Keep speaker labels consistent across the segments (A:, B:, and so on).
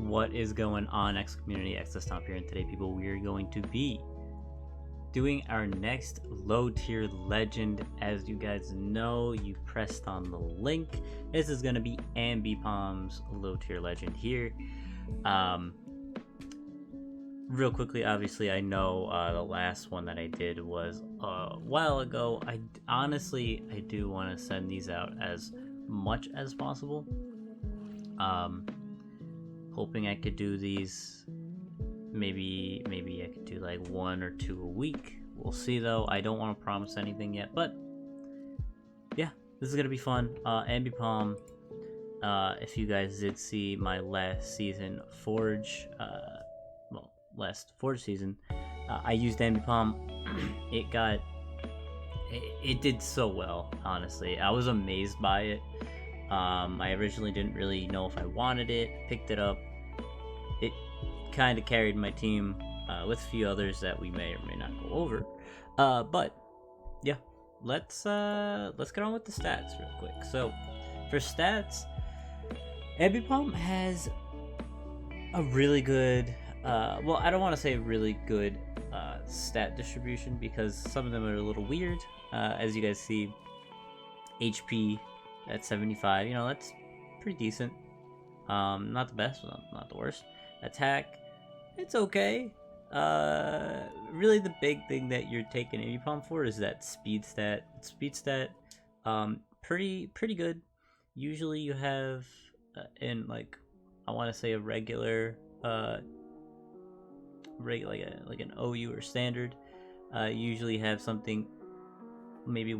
A: What is going on, X community? X Stomp here, and today, people, we are going to be doing our next low tier legend. As you guys know, you pressed on the link. This is going to be Ambipom's low tier legend here. Real quickly, obviously, I know the last one that I did was a while ago. I do want to send these out as much as possible. Hoping I could do these, maybe I could do like 1 or 2 a week. We'll see though. I don't want to promise anything yet, but yeah, this is gonna be fun. Ambipom, if you guys did see my last season Forge, last Forge season, I used Ambipom. It did so well, honestly. I was amazed by it. I originally didn't really know if I wanted it, picked it up. It kind of carried my team with a few others that we may or may not go over. But yeah, let's get on with the stats real quick. So for stats, Ambipom has a really good, well, I don't want to say really good stat distribution because some of them are a little weird. As you guys see, HP at 75, that's pretty decent. Not the best, not the worst. Attack, it's okay. Really the big thing that you're taking Ambipom for is that speed stat. Pretty good. Usually you have in, like, I want to say a regular like an OU or standard, usually have something maybe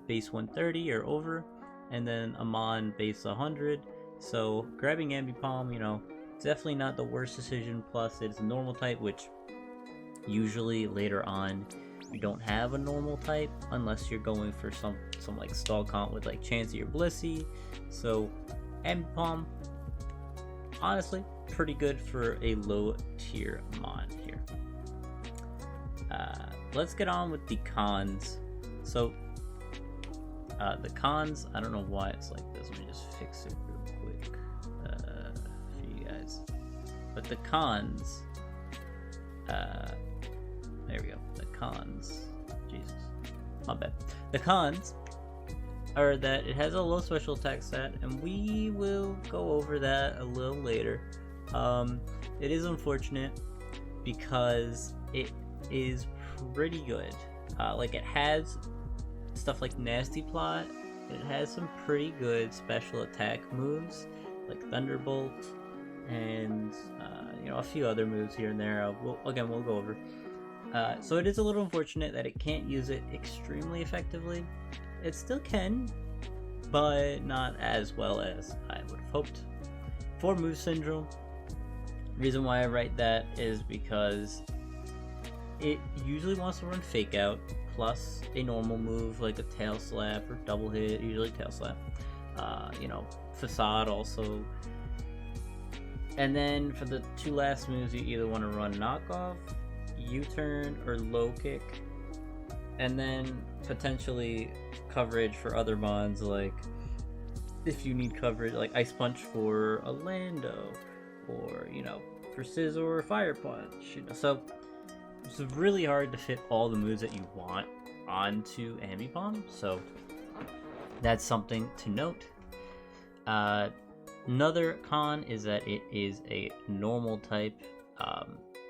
A: base 130 or over, and then a mon base 100. So grabbing Ambipom, definitely not the worst decision. Plus it's a normal type, which usually later on you don't have a normal type unless you're going for some like stall comp with like Chansey or Blissey. So Ambipom, honestly, pretty good for a low tier mon here. Let's get on with the cons. So the cons, I don't know why it's like this. Let me just fix it real quick for you guys. But the cons, there we go. The cons, Jesus, my bad. The cons are that it has a low special attack stat, and we will go over that a little later. It is unfortunate because it is pretty good. Like, it has stuff like Nasty Plot. It has some pretty good special attack moves like Thunderbolt and a few other moves here and there. We'll go over. So it is a little unfortunate that it can't use it extremely effectively. It still can, but not as well as I would have hoped. For Move Syndrome, reason why I write that is because it usually wants to run Fake Out plus a normal move like a Tail Slap or Double Hit, usually Tail Slap. Facade also. And then for the 2 last moves, you either want to run Knockoff, U-Turn, or Low Kick. And then potentially coverage for other mons, like if you need coverage, like Ice Punch for a Lando, or for Scizor or Fire Punch. So it's really hard to fit all the moves that you want onto Ambipom, so that's something to note. Another con is that it is a normal type,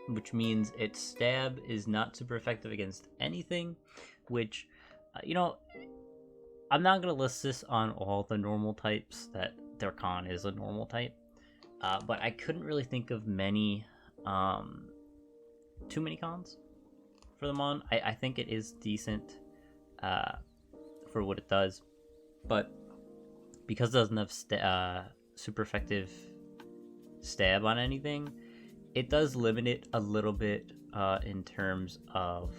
A: which means its stab is not super effective against anything, which, I'm not going to list this on all the normal types that their con is a normal type, but I couldn't really think of many, too many cons for them on. I think it is decent for what it does, but because it doesn't have super effective stab on anything, it does limit it a little bit in terms of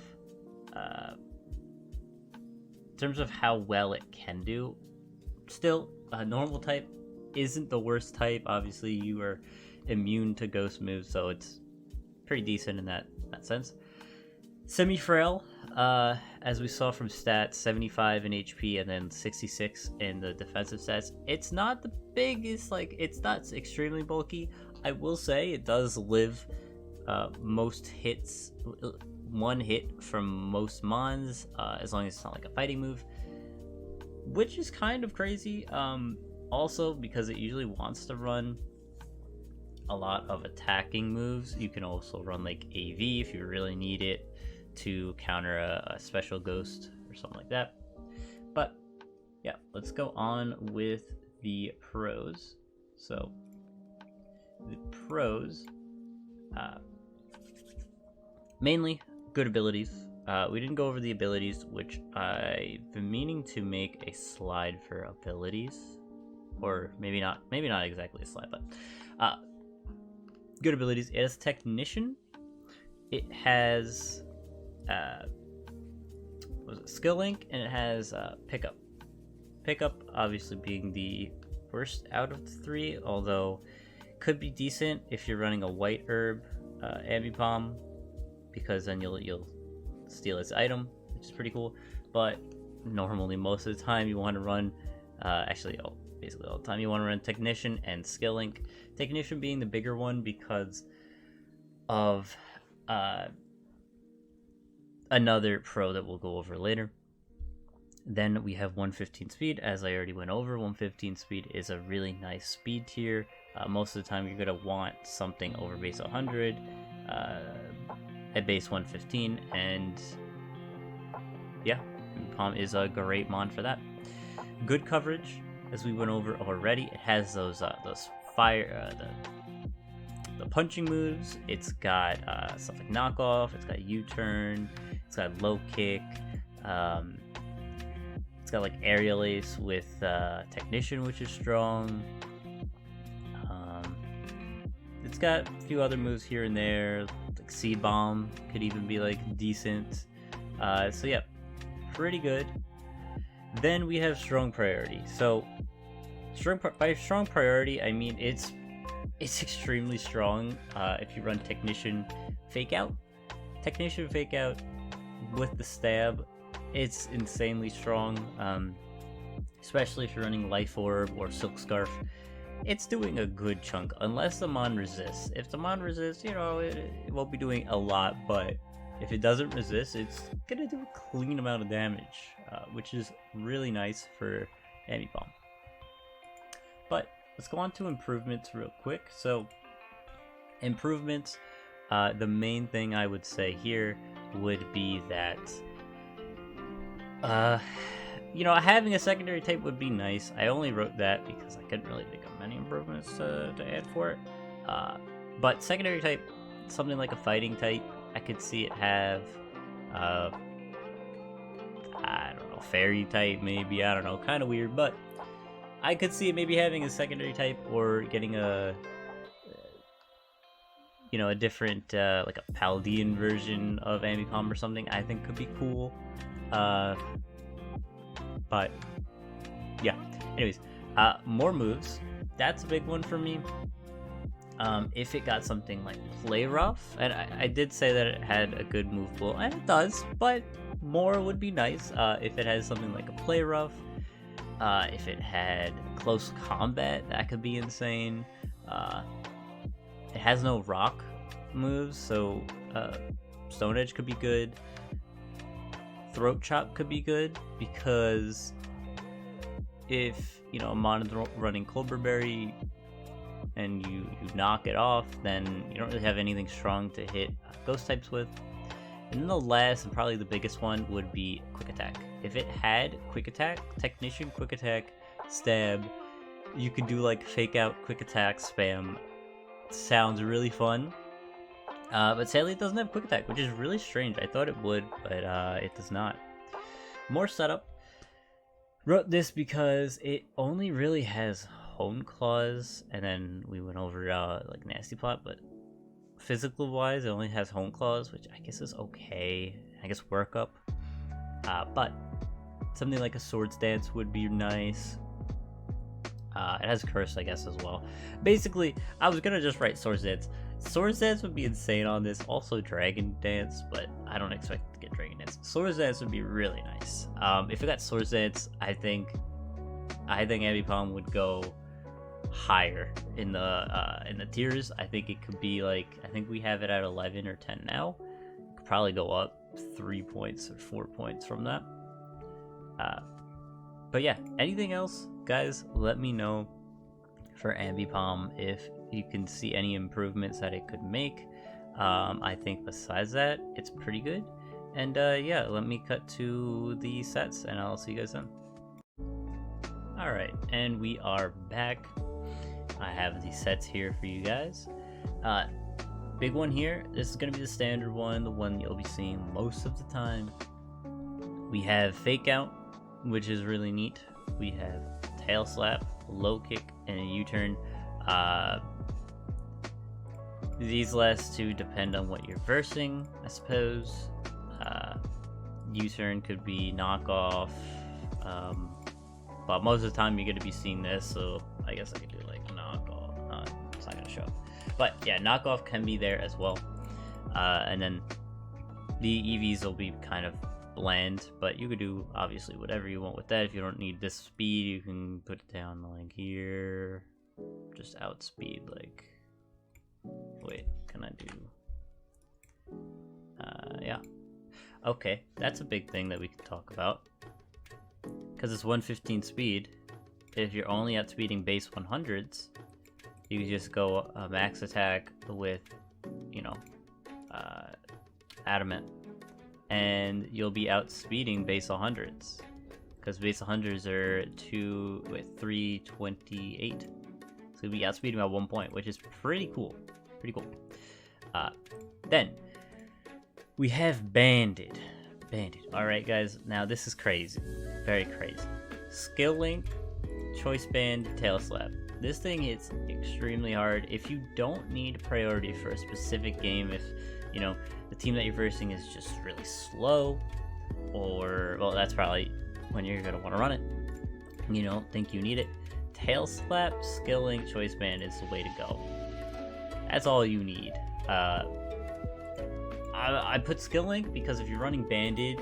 A: how well it can do. Still, a normal type isn't the worst type. Obviously, you are immune to ghost moves, so it's pretty decent in that sense. Semi-frail, as we saw from stats, 75 in HP and then 66 in the defensive stats. It's not the biggest, like, it's not extremely bulky. I will say it does live most hits, one hit from most mons, as long as it's not like a fighting move, which is kind of crazy. Also, because it usually wants to run a lot of attacking moves, you can also run like AV if you really need it to counter a special ghost or something like that. But yeah, let's go on with the pros. So the pros, mainly good abilities. We didn't go over the abilities, which I've been meaning to make a slide for abilities, or maybe not exactly a slide, but good abilities. It has Technician. It has Skill Link, and it has Pickup. Pickup obviously being the worst out of the three, although could be decent if you're running a white herb Ambipom, because then you'll steal its item, which is pretty cool. But normally most of the time you want to run basically all the time you want to run Technician and Skill Link. Technician being the bigger one because of another pro that we'll go over later. Then we have 115 speed, as I already went over. 115 speed is a really nice speed tier. Most of the time you're going to want something over base 100 at base 115, and yeah, Palm is a great mon for that. Good coverage, as we went over already. It has those fire the punching moves. It's got stuff like knockoff. It's got U-turn. It's got low kick. It's got like aerial ace with Technician, which is strong. It's got a few other moves here and there, like Seed Bomb could even be like decent. So yeah, pretty good. Then we have Strong Priority. So by strong priority, I mean it's extremely strong. If you run Technician Fake Out with the stab, it's insanely strong. Especially if you're running Life Orb or Silk Scarf, it's doing a good chunk, unless the mon resists. If the mon resists, you know, it won't be doing a lot, but if it doesn't resist, it's gonna do a clean amount of damage, which is really nice for Ambipom. But let's go on to improvements real quick. So improvements, the main thing I would say here would be that you know, having a secondary type would be nice. I only wrote that because I couldn't really think of many improvements to add for it. But secondary type, something like a fighting type, I could see it have I don't know, fairy type maybe, I don't know, kind of weird, but I could see it maybe having a secondary type, or getting a you know, a different like a Paldean version of Ambipom or something. I think could be cool. But yeah, anyways, more moves. That's a big one for me. If it got something like Play Rough, and I did say that it had a good move pool, and it does, but more would be nice. If it has something like a Play Rough, if it had Close Combat, that could be insane. It has no rock moves, so Stone Edge could be good. Throat Chop could be good, because if, you know, a mon is running Colberberry and you knock it off, then you don't really have anything strong to hit ghost types with. And then the last and probably the biggest one would be Quick Attack. If it had Quick Attack, Technician, Quick Attack, Stab, you could do like Fake Out, Quick Attack, Spam. Sounds really fun. But sadly it doesn't have Quick Attack, which is really strange. I thought it would, but it does not. More setup. Wrote this because it only really has Hone Claws, and then we went over like Nasty Plot, but physical wise it only has Hone Claws, which I guess is okay. I guess work up. But something like a Swords Dance would be nice. It has curse, I guess, as well. Basically, I was gonna just write Swords Dance. Swords Dance would be insane on this. Also Dragon Dance, but I don't expect to get Dragon Dance. Swords Dance would be really nice. If it got Swords Dance, I think Ambipom would go higher in the tiers. I think it could be like, I think we have it at 11 or 10 now. It could probably go up 3 points or 4 points from that. But yeah, anything else, guys, let me know for Ambipom if you can see any improvements that it could make. I think besides that, it's pretty good. And yeah, let me cut to the sets and I'll see you guys then. Alright, and we are back. I have the sets here for you guys. Big one here, this is going to be the standard one, the one you'll be seeing most of the time. We have Fake Out, which is really neat. We have Tail Slap, Low Kick, and a U-Turn. These last two depend on what you're versing, I suppose. U-Turn could be Knockoff, but most of the time you're going to be seeing this, so I guess I could do like Knockoff. It's not going to show. But yeah, Knockoff can be there as well. And then the EVs will be kind of bland, but you could do obviously whatever you want with that. If you don't need this speed, you can put it down like here. Just outspeed, like, wait, can I do, yeah. Okay, that's a big thing that we can talk about. Because it's 115 speed, if you're only outspeeding base 100s, you can just go max attack with, you know, adamant, and you'll be outspeeding base 100s. Because base 100s are 328. So you'll be outspeeding by 1 point, which is pretty cool. Pretty cool. Then we have Banded. Alright guys, now this is crazy. Very crazy. Skill Link, Choice Band, Tail Slap. This thing hits extremely hard. If you don't need priority for a specific game, if, you know, the team that you're versing is just really slow, or, well, that's probably when you're going to want to run it. You don't think you need it. Tail Slap, Skill Link, Choice Band is the way to go. That's all you need. I put Skill Link because if you're running Banded,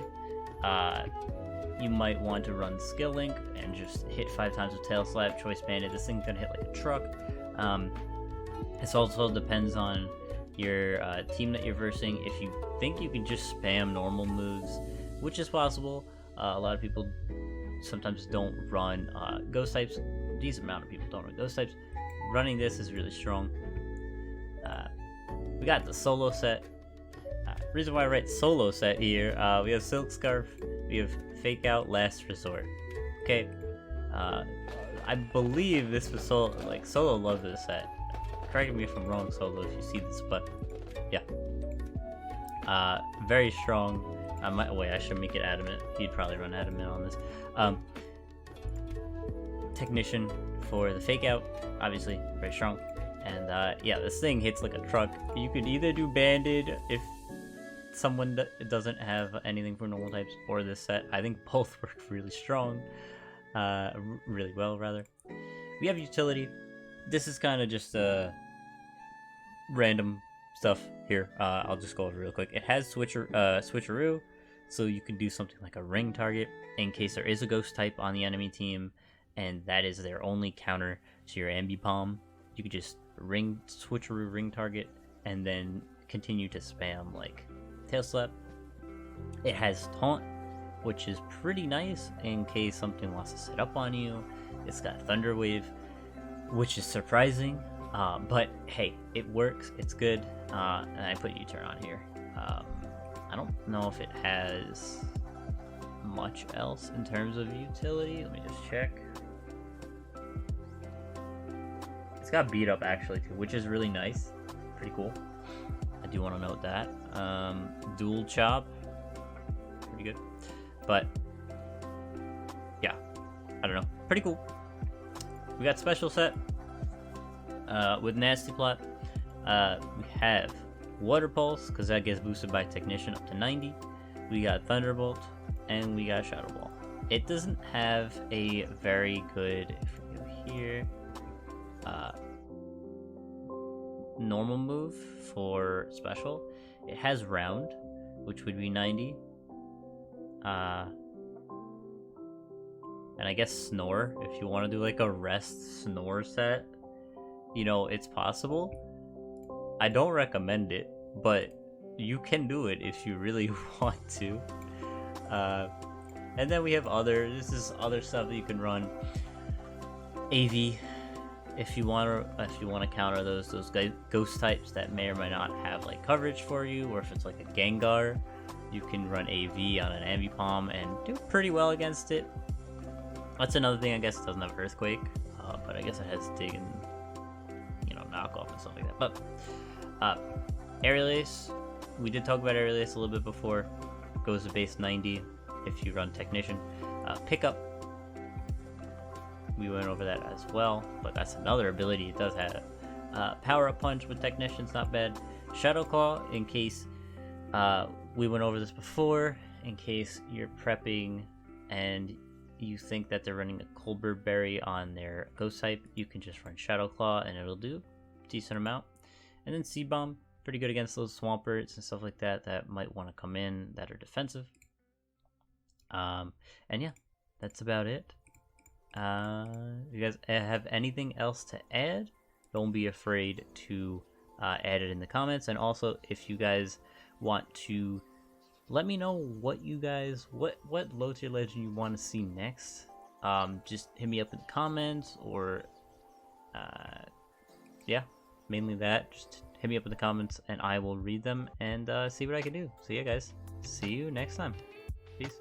A: you might want to run Skill Link and just hit 5 times with Tail Slap. Choice Banded, this thing's gonna hit like a truck. This also depends on your team that you're versing. If you think you can just spam normal moves, which is possible, a lot of people sometimes don't run ghost types. A decent amount of people don't run ghost types. Running this is really strong. We got the solo set. Reason why I write solo set here, we have Silk Scarf, we have Fake Out, Last Resort. Okay, I believe this was Solo, like, Solo loved this set. Correct me if I'm wrong, Solo, if you see this, but yeah. Very strong. Wait, I should make it adamant. He'd probably run adamant on this. Technician for the Fake Out, obviously, very strong. And yeah, this thing hits like a truck. You could either do Banded if someone doesn't have anything for normal types, or this set. I think both work really strong, really well rather. We have utility. This is kind of just random stuff here. I'll just go over real quick. It has switcheroo, so you can do something like a ring target in case there is a ghost type on the enemy team, and that is their only counter to your Ambipom. You could just switcheroo ring target, and then continue to spam like Tail Slap. It has Taunt, which is pretty nice in case something wants to set up on you. It's got Thunder Wave, which is surprising, but hey, it works, it's good. And I put U-Turn on here. I don't know if it has much else in terms of utility. Let me just check. It's got Beat Up actually too, which is really nice. Pretty cool. I do want to note that. Dual Chop, pretty good. But yeah, I don't know, pretty cool. We got special set with Nasty Plot. We have Water Pulse, because that gets boosted by Technician up to 90. We got Thunderbolt, and we got Shadow Ball. It doesn't have a very good, if we go here. Normal move for special. It has round, which would be 90. And I guess snore, if you want to do like a rest snore set, you know, it's possible. I don't recommend it, but you can do it if you really want to. And then we have this is other stuff that you can run. AV, if you want to counter those ghost types that may or may not have like coverage for you, or if it's like a Gengar, you can run AV on an Ambipom and do pretty well against it. That's another thing. I guess it doesn't have Earthquake, but I guess it has Dig and, you know, knockoff and stuff like that. But Aerial Ace, we did talk about Aerial Ace a little bit before. Goes to base 90 if you run Technician. Pickup, we went over that as well, but that's another ability it does have. Power Up Punch with Technician's not bad. Shadow Claw, in case we went over this before, in case you're prepping and you think that they're running a Colbert Berry on their Ghost type, you can just run Shadow Claw and it'll do a decent amount. And then Seed Bomb, pretty good against those Swampers and stuff like that that might want to come in that are defensive. And yeah, that's about it. You guys have anything else to add? Don't be afraid to add it in the comments. And also, if you guys want to let me know what you guys, what low tier legend you want to see next, just hit me up in the comments, or yeah, mainly that. Just hit me up in the comments and I will read them and see what I can do. So yeah, guys, see you next time. Peace.